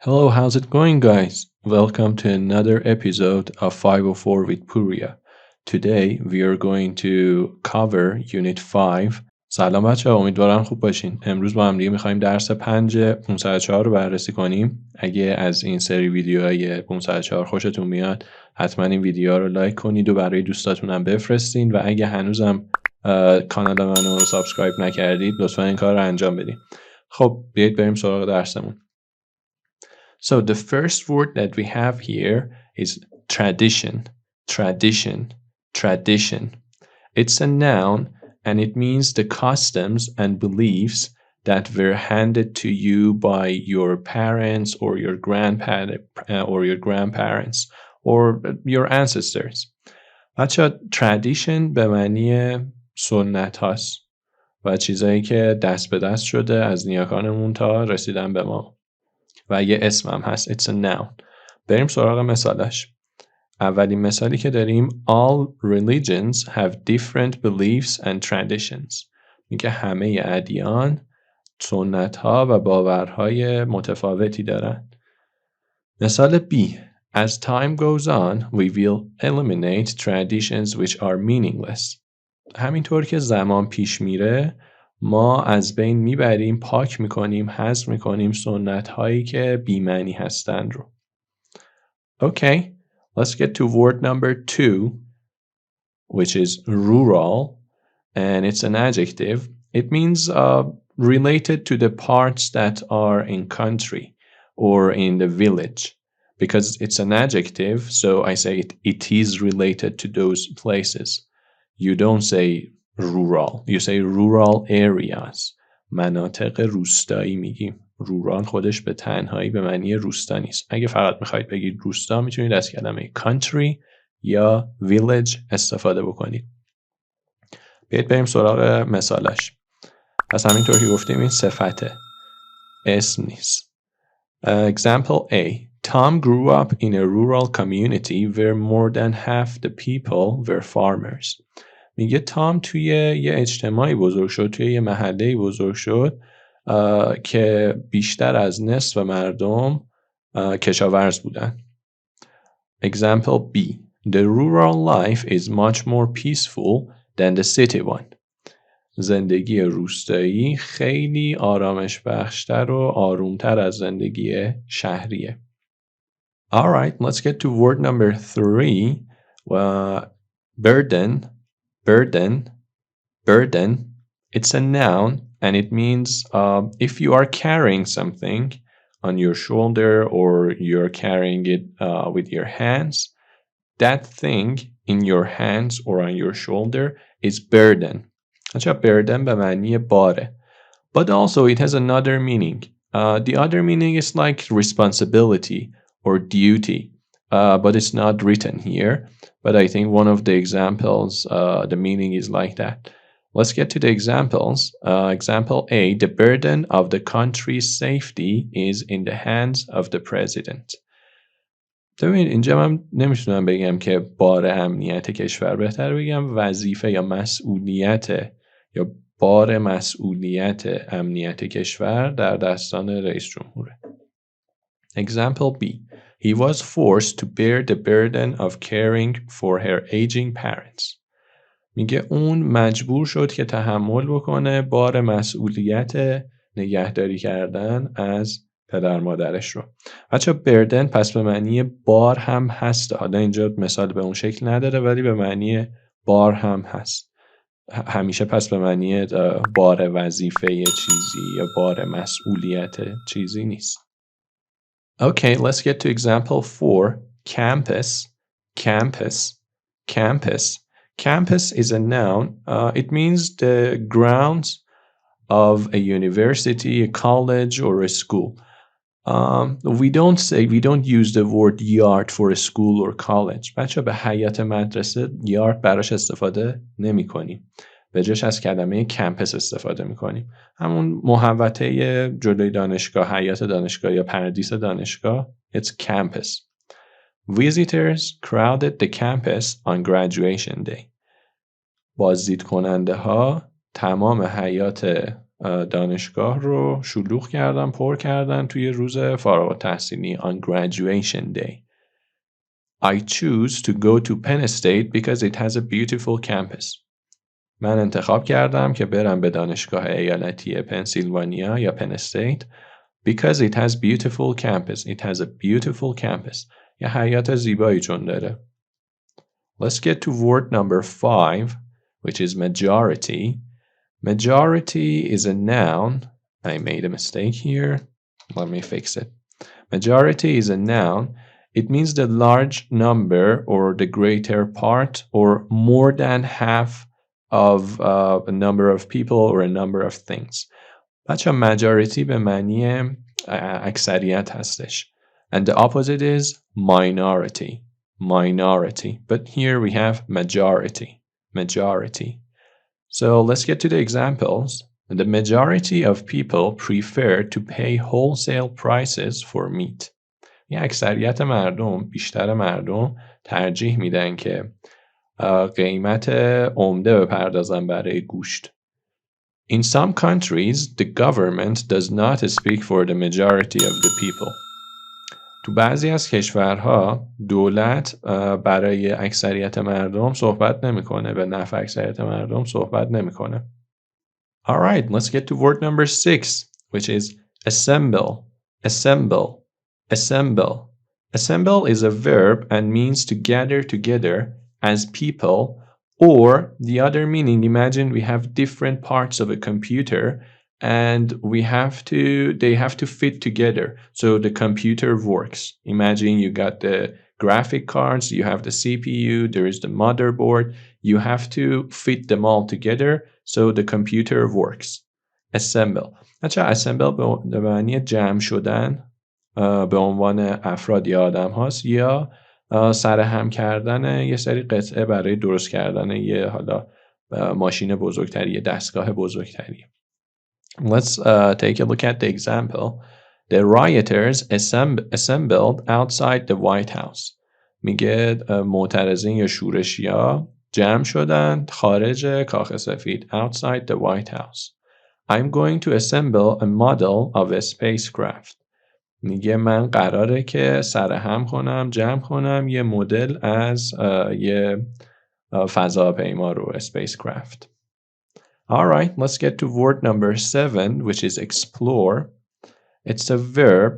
Hello, how's it going, guys? Welcome to another episode of 504 with Puria. Today we are going to cover Unit 5. سلام بچه ها، امیدوارم خوب باشین. امروز با هم دیگه میخوایم درس 504 رو بررسی کنیم. اگه از این سری ویدیوهای 504 خوشتون میاد حتما این ویدیوها رو لایک کنید و برای دوستاتون هم بفرستین و اگه هنوزم کانال منو سابسکرایب نکردید لطفا این کار رو انجام بدین. خب بیایید بریم سراغ درسمون. So the first word that we have here is tradition. Tradition. Tradition. It's a noun and it means the customs and beliefs that were handed to you by your parents or your grandparents or your ancestors. بچه tradition به معنی سنت هاست و چیزایی که دست به دست شده از نیاکانمون تا رسیدن به ما. و یه اسم هم هست. It's a noun. بریم سراغ مثالش. اولین مثالی که داریم All religions have different beliefs and traditions. میگه همه ادیان سنت‌ها و باورهای متفاوتی دارن. مثال B. As time goes on, we will eliminate traditions which are meaningless. همینطور که زمان پیش میره ما از بین میبریم، پاک میکنیم، حذف میکنیم سنت هایی که بی‌معنی هستند رو. Okay, let's get to word number 2, which is rural, and it's an adjective. It means related to the parts that are in country or in the village. Because it's an adjective, so I say it is related to those places. You don't say rural. You say rural areas. مناطق روستایی میگیم. رورال خودش به تنهایی به معنی روستا نیست. اگه فقط میخواید بگید روستا میتونید از کلمه country یا village استفاده بکنید. بیایید بریم سراغ مثالش. پس همینطور که گفتیم این صفته. اسم نیست. Example A. Tom grew up in a rural community where more than half the people were farmers. میگه تام توی یه اجتماعی بزرگ شد، توی یه محله‌ای بزرگ شد که بیشتر از نصف مردم کشاورز بودن. Example B. The rural life is much more peaceful than the city one. زندگی روستایی خیلی آرامش بخشتر و آرومتر از زندگی شهریه. Alright, let's get to word number 3. Burden. Burden. It's a noun and it means if you are carrying something on your shoulder or you're carrying it with your hands, that thing in your hands or on your shoulder is burden. Burden به معنی باره. But also it has another meaning. The other meaning is like responsibility or duty. But it's not written here. But I think one of the examples, the meaning is like that. Let's get to the examples. Example A, the burden of the country's safety is in the hands of the president. ببینید اینجا من نمیتونم بگم که بار امنیت کشور، بهتر بگم وظیفه یا مسئولیت یا بار مسئولیت امنیت کشور در دستان رئیس جمهوره. Example B. He was forced to bear the burden of caring for her aging parents. میگه اون مجبور شد که تحمل بکنه بار مسئولیت نگهداری کردن از پدر مادرش رو. بچه بردن پس به معنی بار هم هست. حالا اینجا مثال به اون شکل نداره ولی به معنی بار هم هست. همیشه پس به معنی بار وظیفه چیزی یا بار مسئولیت چیزی نیست. Okay, let's get to example 4. Campus. Campus is a noun. It means the grounds of a university, a college, or a school. We don't use the word yard for a school or college. بچه به حیات مدرسه yard براش استفاده نمی کنیم. به جاش از کلمه کمپس استفاده میکنیم. همون محوطه جلوی دانشگاه، حیات دانشگاه یا پردیس دانشگاه. It's campus. Visitors crowded the campus on graduation day. بازدید کننده ها تمام حیات دانشگاه رو شلوغ کردن، پر کردن توی روز فارغ التحصیلی on graduation day. I choose to go to Penn State because it has a beautiful campus. من انتخاب کردم که برم به دانشگاه ایالتی پنسیلوانیا یا پن استیت because it has beautiful campus. It has a beautiful campus. یه حیات زیبایی چون داره. Let's get to word number 5, which is majority. Majority is a noun. I made a mistake here. Let me fix it. Majority is a noun. It means the large number or the greater part or more than half of a number of people or a number of things. بچه majority به معنی اکثریت هستش. And the opposite is minority. Minority. But here we have majority. Majority. So let's get to the examples. The majority of people prefer to pay wholesale prices for meat. یه اکثریت مردم، بیشتر مردم ترجیح میدن که قیمت عمده بپردازن برای گوشت. In some countries, the government does not speak for the majority of the people. تو بعضی از کشورها دولت برای اکثریت مردم صحبت نمیکنه، به نفع اکثریت مردم صحبت نمیکنه. All right, let's get to word number 6, which is assemble. Assemble. Assemble. Assemble is a verb and means to gather together as people, or the other meaning, imagine we have different parts of a computer and they have to fit together so the computer works. Imagine you got the graphic cards, you have the CPU, there is the motherboard, you have to fit them all together so the computer works. Assemble. بچه assemble به معنی جمع شدن به عنوان افراد یا آدم هاست یا سرهم کردن یه سری قطعه برای درست کردن یه حالا ماشین بزرگتری، یه دستگاه بزرگتری. Let's take a look at the example. The rioters assembled outside the White House. میگه معترضین یا شورشیا جمع شدن خارج کاخ سفید. Outside the White House. I'm going to assemble a model of a spacecraft. میگه من قراره که سرهم کنم، جمع کنم یه مدل از یه فضاپیما رو، spacecraft. All right, let's get to word number 7, which is explore. It's a verb.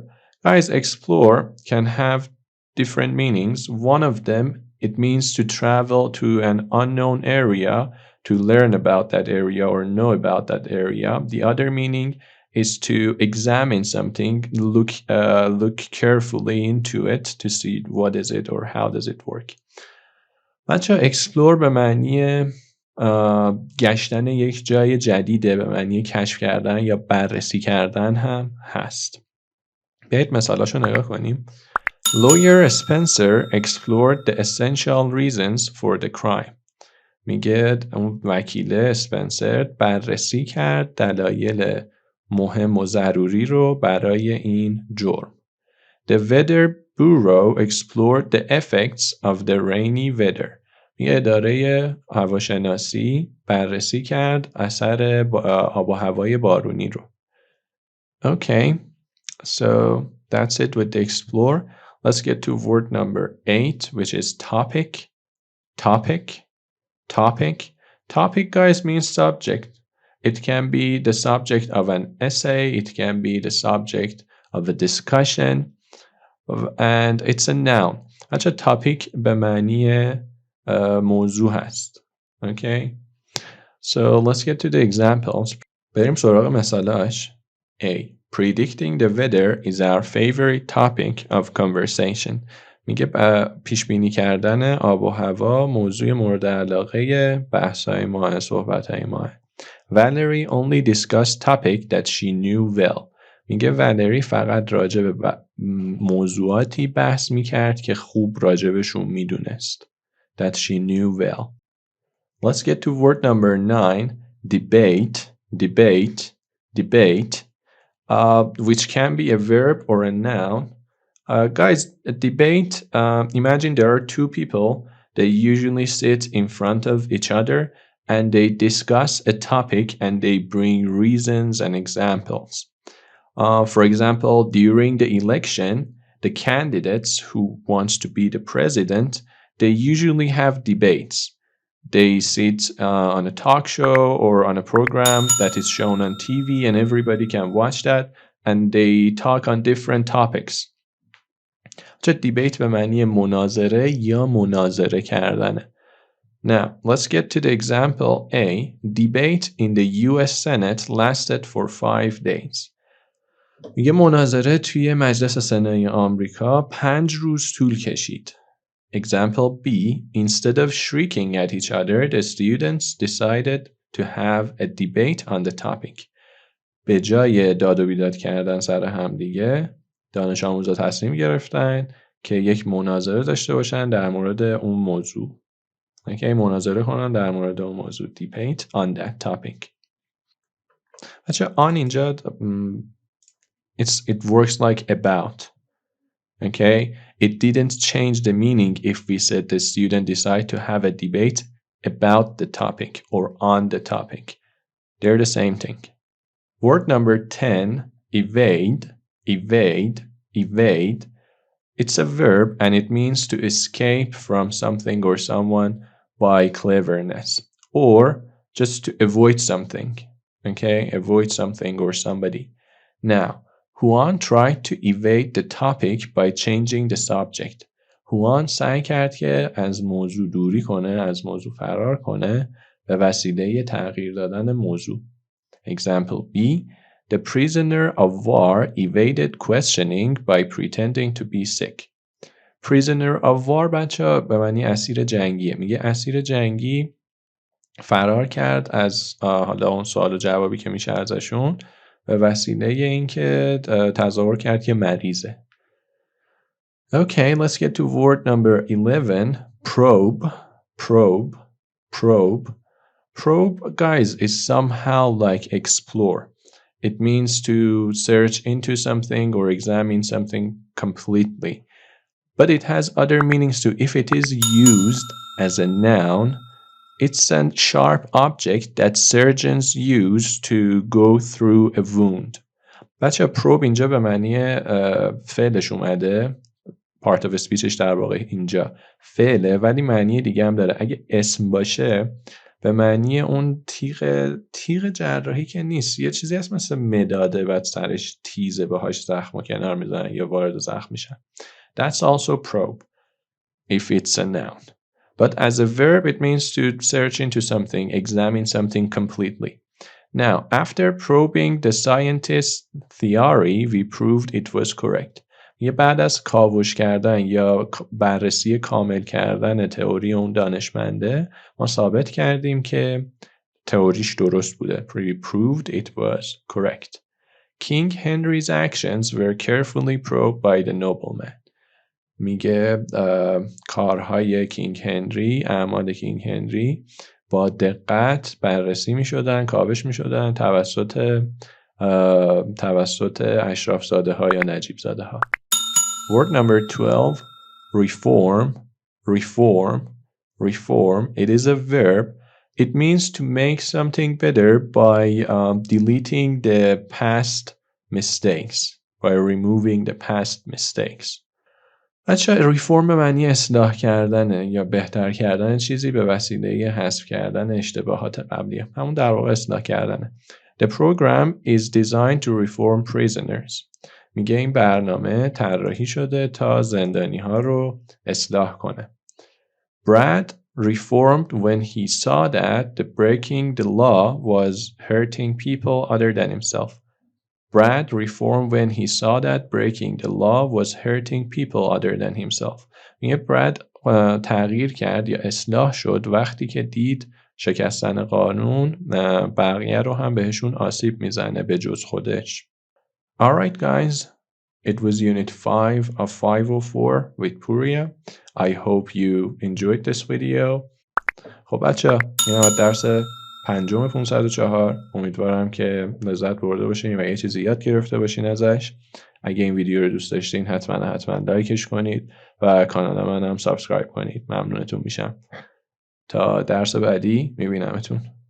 Guys, explore can have different meanings. One of them, it means to travel to an unknown area, to learn about that area or know about that area. The other meaning is to examine something, look carefully into it to see what is it or how does it work. بچه explore به معنی گشتن یک جای جدیده، به معنی کشف کردن یا بررسی کردن هم هست. بیایید مثالاشو نگاه کنیم. Lawyer Spencer explored the essential reasons for the crime. میگه اون وکیل اسپنسر بررسی کرد دلایل مهم و ضروری رو برای این جرم. The Weather Bureau explored the effects of the rainy weather. یه اداره هواشناسی بررسی کرد اثر آب و هوای بارونی رو. Okay, so that's it with the explore. Let's get to word number 8, which is topic. Topic. Topic. Topic, guys, means subject. It can be the subject of an essay. It can be the subject of a discussion. And it's a noun. بچه topic به معنی موضوع هست. Okay? So let's get to the examples. بریم سراغ مثالاش. A. Predicting the weather is our favorite topic of conversation. میگه پیش بینی کردن آب و هوا موضوع مورد علاقه بحث‌های ما، صحبت‌های ما. Valerie only discussed topic that she knew well. میگه والری فقط راجع به موضوعاتی بحث میکرد که خوب راجبشون میدونست. That she knew well. Let's get to word number 9. Debate. Debate. Debate. Which can be a verb or a noun. Guys, a debate, imagine there are two people. They usually sit in front of each other and they discuss a topic and they bring reasons and examples. For example, during the election, the candidates who wants to be the president, they usually have debates. They sit on a talk show or on a program that is shown on TV and everybody can watch that and they talk on different topics. چه دیبیت به معنی مناظره یا مناظره کردنه. Now, let's get to the example A. Debate in the US Senate lasted for 5 days. میگه مناظره توی مجلس سنای آمریکا 5 روز طول کشید. Example B. Instead of shrieking at each other, the students decided to have a debate on the topic. به جای داد و بیداد کردن سر هم دیگه، دانش آموزا تصمیم گرفتن که یک مناظره داشته باشن در مورد اون موضوع. مناظره کنن در مورد اون موضوع. Debate on that topic. بچه on اینجا it works like about. Okay? It didn't change the meaning if we said the student decide to have a debate about the topic or on the topic. They're the same thing. Word number 10, evade, evade, evade. It's a verb and it means to escape from something or someone by cleverness or just to avoid something. Okay? Avoid something or somebody. Now, Juan tried to evade the topic by changing the subject. Juan سعی کرد که از موضوع دوری کنه، از موضوع فرار کنه به وسیله تغییر دادن موضوع. Example B. The prisoner of war evaded questioning by pretending to be sick. Prisoner of war بچه به معنی اسیر جنگیه. میگه اسیر جنگی فرار کرد از حالا اون سوال و جوابی که میشه ازشون به وسیله اینکه تظاهر کرد که مریضه. Okay, let's get to word number 11. Probe, probe, probe. Probe, guys, is somehow like explore. It means to search into something or examine something completely. But it has other meanings too. If it is used as a noun, it's a sharp object that surgeons use to go through a wound. بچه probe اینجا به معنی فعلش اومده. part of speechش در واقع اینجا فعله ولی معنی دیگه هم داره. اگه اسم باشه به معنی اون تیغ جراحی که نیست، یه چیزی هست مثل مداده بعد سرش تیزه باهاش زخم و کنار میزنن یا وارد زخم میشن. That's also probe if it's a noun. But as a verb it means to search into something, examine something completely. Now, after probing the scientist's theory, we proved it was correct. یه بعد از کاوش کردن یا بررسی کامل کردن تئوری اون دانشمنده ما ثابت کردیم که تئوریش درست بوده. We proved it was correct. King Henry's actions were carefully probed by the nobleman. میگه کارهای کینگ هنری، اعمال کینگ هنری با دقت بررسی می شدن، کاوش می شدن توسط اشراف زاده ها یا نجیب زاده ها. Word number 12, reform, reform, reform. It is a verb. It means to make something better by deleting the past mistakes, by removing the past mistakes. بچه ریفورم به معنی اصلاح کردنه یا بهتر کردن چیزی به وسیله حذف کردن اشتباهات قبلیه. همون در واقع اصلاح کردنه. The program is designed to reform prisoners. میگه این برنامه طراحی شده تا زندانی ها رو اصلاح کنه. Brad reformed when he saw that the breaking the law was hurting people other than himself. Brad reformed when he saw that breaking the law was hurting people other than himself. میگه براد تغییر کرد یا اصلاح شد وقتی که دید شکستن قانون بقیه رو هم بهشون آسیب میزنه به جز خودش. Alright guys, it was unit 5 of 504 with Puria. I hope you enjoyed this video. خب بچه این درس پنجم 504. امیدوارم که لذت برده باشین و یه چیزی یاد گرفته باشین ازش. اگه این ویدیو رو دوست داشتین حتما لایکش کنید و کانال من هم سابسکرایب کنید. ممنونتون میشم. تا درس بعدی میبینمتون.